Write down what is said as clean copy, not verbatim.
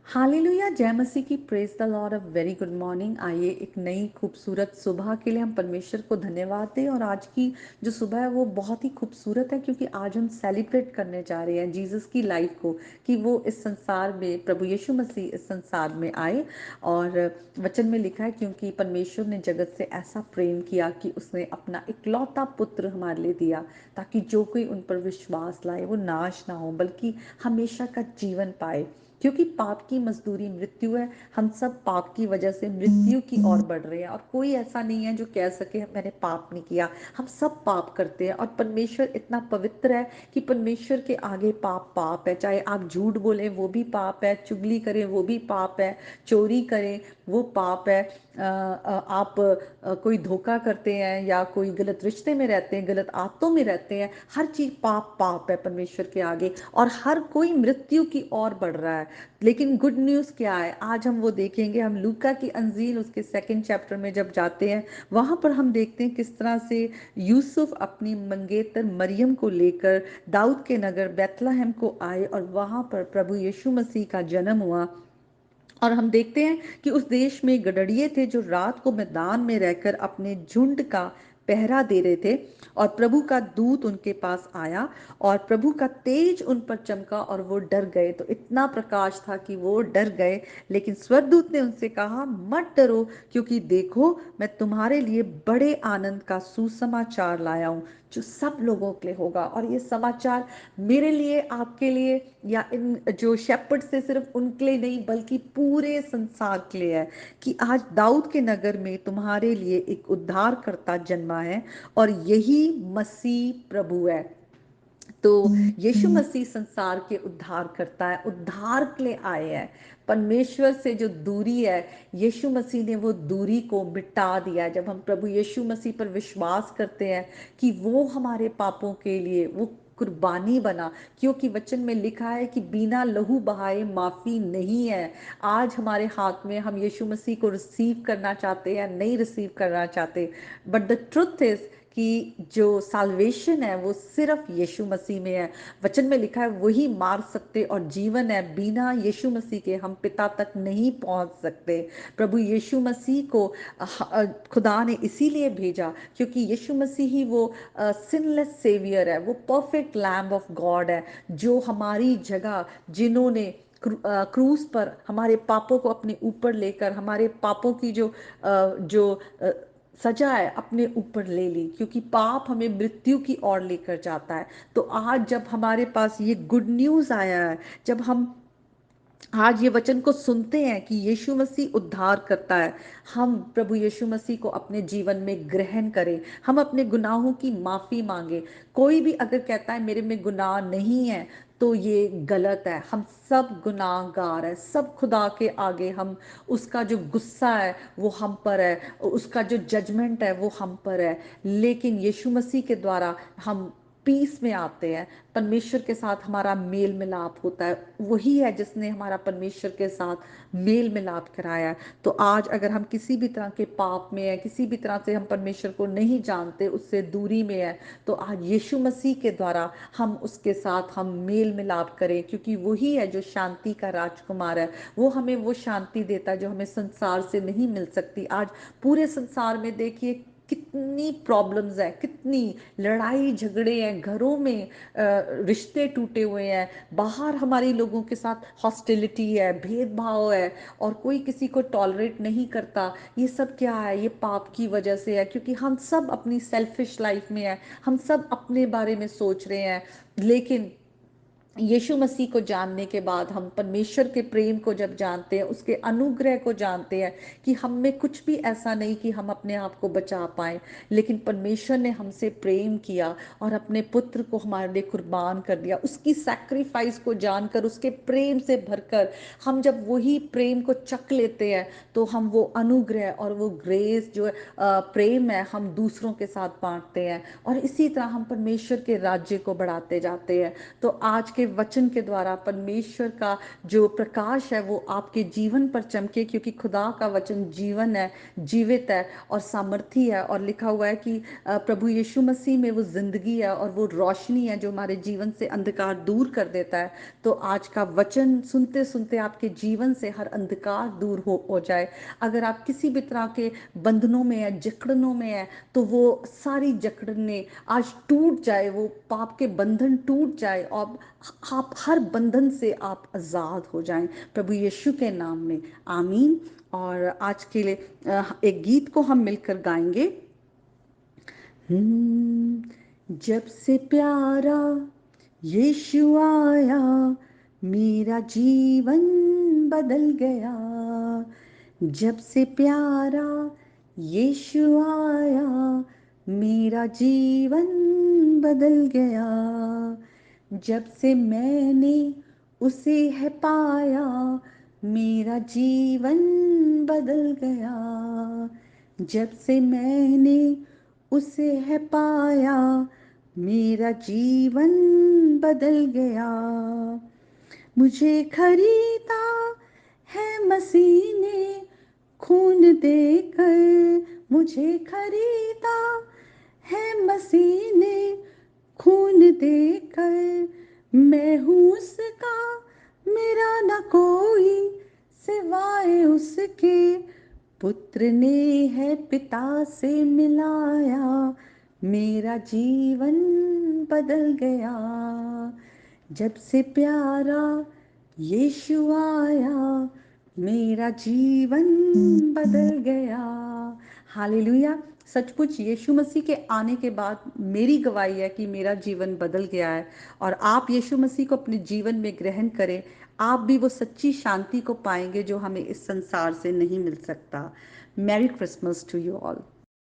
Hallelujah, जय मसीह की। Praise the Lord. A very good morning. आइए एक नई खूबसूरत सुबह के लिए हम परमेश्वर को धन्यवाद दें। और आज की जो सुबह है वो बहुत ही खूबसूरत है, क्योंकि आज हम सेलिब्रेट करने जा रहे हैं जीसस की लाइफ को, कि वो इस संसार में, प्रभु यीशु मसीह इस संसार में आए। और वचन में लिखा है, क्योंकि परमेश्वर ने जगत से ऐसा प्रेम किया कि उसने अपना इकलौता पुत्र हमारे लिए दिया, ताकि जो कोई उन पर विश्वास लाए वो नाश ना हो बल्कि हमेशा का जीवन पाए। क्योंकि पाप की मजदूरी मृत्यु है। हम सब पाप की वजह से मृत्यु की ओर बढ़ रहे हैं, और कोई ऐसा नहीं है जो कह सके मैंने पाप नहीं किया। हम सब पाप करते हैं, और परमेश्वर इतना पवित्र है कि परमेश्वर के आगे पाप पाप है। चाहे आप झूठ बोलें वो भी पाप है, चुगली करें वो भी पाप है, चोरी करें वो पाप है, आप कोई धोखा करते हैं या कोई गलत रिश्ते में रहते हैं, गलत आदतों में रहते हैं, हर चीज पाप पाप है परमेश्वर के आगे। और हर कोई मृत्यु की ओर बढ़ रहा है। लेकिन गुड न्यूज़ क्या है, आज हम वो देखेंगे। हम लूका की अंजील उसके 2nd चैप्टर में जब जाते हैं, वहां पर हम देखते हैं किस तरह से यूसुफ अपनी मंगेतर मरियम को लेकर दाऊद के नगर बैतलहम को आए, और वहां पर प्रभु यीशु मसीह का जन्म हुआ। और हम देखते हैं कि उस देश में गडरिये थे जो रात को मैदान में रहकर अपने झुंड का पहरा दे रहे थे। और प्रभु का दूत उनके पास आया, और प्रभु का तेज उन पर चमका, और वो डर गए। तो इतना प्रकाश था कि वो डर गए। लेकिन स्वर्गदूत ने उनसे कहा, मत डरो, क्योंकि देखो मैं तुम्हारे लिए बड़े आनंद का सुसमाचार लाया हूं, जो सब लोगों के लिए होगा। और ये समाचार मेरे लिए, आपके लिए, या इन जो शेपर्ड से सिर्फ उनके लिए नहीं बल्कि पूरे संसार के लिए है, कि आज दाऊद के नगर में तुम्हारे लिए एक उद्धारकर्ता जन्मा है, और यही मसीह प्रभु है। तो यीशु मसीह संसार के उद्धार करता है, उद्धार के लिए आए हैं। परमेश्वर से जो दूरी है, यीशु मसीह ने वो दूरी को मिटा दिया है। जब हम प्रभु यीशु मसीह पर विश्वास करते हैं कि वो हमारे पापों के लिए वो कुर्बानी बना, क्योंकि वचन में लिखा है कि बिना लहू बहाए माफी नहीं है। आज हमारे हाथ में, हम यीशु मसीह को रिसीव करना चाहते हैं, नहीं रिसीव करना चाहते। बट द ट्रुथ इज कि जो साल्वेशन है वो सिर्फ यीशु मसीह में है। वचन में लिखा है वही मार्ग सत्य और जीवन है, बिना यीशु मसीह के हम पिता तक नहीं पहुंच सकते। प्रभु यीशु मसीह को खुदा ने इसीलिए भेजा क्योंकि यीशु मसीह ही वो सिनलेस सेवियर है, वो परफेक्ट लैम्ब ऑफ गॉड है, जो हमारी जगह, जिन्होंने क्रूस पर हमारे पापों को अपने ऊपर लेकर, हमारे पापों की जो सजा है अपने ऊपर ले ली, क्योंकि पाप हमें मृत्यु की ओर लेकर जाता है। तो आज जब हमारे पास ये गुड न्यूज़ आया है, जब हम आज ये वचन को सुनते हैं कि यीशु मसीह उद्धार करता है, हम प्रभु यीशु मसीह को अपने जीवन में ग्रहण करें, हम अपने गुनाहों की माफी मांगे। कोई भी अगर कहता है मेरे में गुनाह नहीं है, तो ये गलत है। हम सब गुनाहगार है, सब खुदा के आगे हम, उसका जो गुस्सा है वो हम पर है, उसका जो जजमेंट है वो हम पर है। लेकिन यीशु मसीह के द्वारा हम पीस में आते हैं, परमेश्वर के साथ हमारा मेल मिलाप होता है। वही है जिसने हमारा परमेश्वर के साथ मेल मिलाप कराया है। तो आज अगर हम किसी भी तरह के पाप में है, किसी भी तरह से हम परमेश्वर को नहीं जानते, उससे दूरी में है, तो आज यीशु मसीह के द्वारा हम उसके साथ हम मेल मिलाप करें, क्योंकि वही है जो शांति का राजकुमार है। वो हमें वो शांति देता है जो हमें संसार से नहीं मिल सकती। आज पूरे संसार में देखिए कितनी प्रॉब्लम्स है, कितनी लड़ाई झगड़े हैं, घरों में रिश्ते टूटे हुए हैं, बाहर हमारे लोगों के साथ हॉस्टिलिटी है, भेदभाव है, और कोई किसी को टॉलरेट नहीं करता। ये सब क्या है? ये पाप की वजह से है, क्योंकि हम सब अपनी सेल्फिश लाइफ में है, हम सब अपने बारे में सोच रहे हैं। लेकिन यीशु मसीह को जानने के बाद, हम परमेश्वर के प्रेम को जब जानते हैं, उसके अनुग्रह को जानते हैं, कि हम में कुछ भी ऐसा नहीं कि हम अपने आप को बचा पाए, लेकिन परमेश्वर ने हमसे प्रेम किया और अपने पुत्र को हमारे लिए कुर्बान कर दिया। उसकी सैक्रिफाइस को जानकर, उसके प्रेम से भरकर, हम जब वही प्रेम को चख लेते हैं, तो हम वो अनुग्रह और वो ग्रेस जो प्रेम है, हम दूसरों के साथ बांटते हैं, और इसी तरह हम परमेश्वर के राज्य को बढ़ाते जाते हैं। तो आज के वचन के द्वारा परमेश्वर का जो प्रकाश है वो आपके जीवन पर चमके, क्योंकि खुदा का वचन जीवन है, जीवित है और सामर्थी है। और लिखा हुआ है कि प्रभु यीशु मसीह में वो जिंदगी है और वो रोशनी है जो हमारे जीवन से अंधकार दूर कर देता है। तो आज का वचन सुनते सुनते आपके जीवन से हर अंधकार दूर हो जाए। अगर आप किसी भी तरह के बंधनों में है, जकड़नों में है, तो वो सारी जकड़ने आज टूट जाए, वो पाप के बंधन टूट जाए और आप हर बंधन से आप आजाद हो जाएं प्रभु यीशु के नाम में। आमीन। और आज के लिए एक गीत को हम मिलकर गाएंगे। जब से प्यारा यीशु आया, मेरा जीवन बदल गया। जब से प्यारा यीशु आया, मेरा जीवन बदल गया। जब से मैंने उसे है पाया, मेरा जीवन बदल गया। जब से मैंने उसे है पाया, मेरा जीवन बदल गया। मुझे खरीदा है मसीह ने खून देकर, मुझे खरीदा है मसीह ने खून देकर। मैं हूँ उसका, मेरा न कोई सिवाय उसके। पुत्र ने है पिता से मिलाया, मेरा जीवन बदल गया। जब से प्यारा यीशु आया, मेरा जीवन बदल गया। हालेलुया। सचमुच यीशु मसीह के आने के बाद मेरी गवाही है कि मेरा जीवन बदल गया है। और आप यीशु मसीह को अपने जीवन में ग्रहण करें, आप भी वो सच्ची शांति को पाएंगे जो हमें इस संसार से नहीं मिल सकता। Merry Christmas to you all.